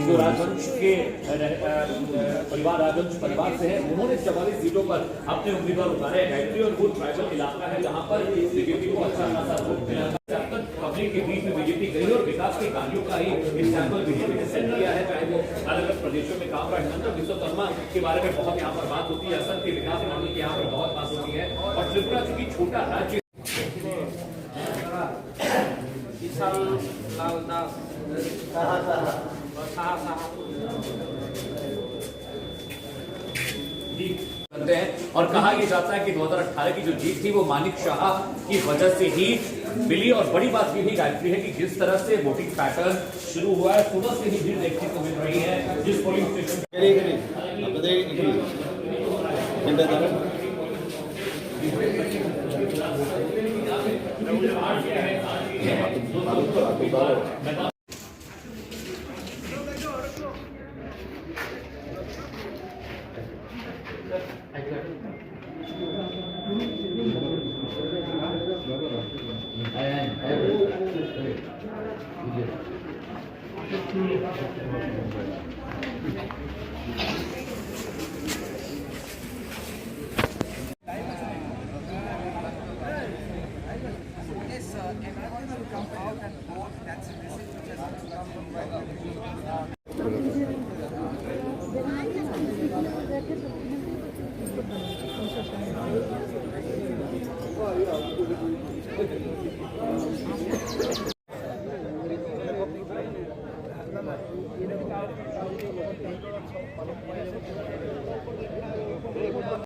जो राजवंश के परिवार राजवंश परिवार से है, उन्होंने 44 सीटों पर अपने उम्मीदवार उतारे। गायत्री और वो ट्राइबल इलाका है जहां पर बीजेपी को अच्छा खासा वोट मिला। पब्लिक के बीच में बीजेपी गई और विकास के कार्यों का ही एग्जाम्पल बीजेपी ने सेट किया है। चाहे वो अलग अलग प्रदेशों में काम रहा हिमंता विश्वकर्मा के बारे में बहुत यहाँ पर बात होती है, असम के विकास मॉडल की यहाँ पर बहुत बात होती है। और त्रिपुरा चूंकि छोटा राज्य करते हैं और कहा यह जाता है कि 2018 की जो जीत थी वो मानिक शाह की वजह से ही मिली। और बड़ी बात ये भी गायत्री है कि जिस तरह से वोटिंग पैटर्न शुरू हुआ है, सुबह से ही भीड़ देखने को मिल रही है। जिस पोलिंग स्टेशन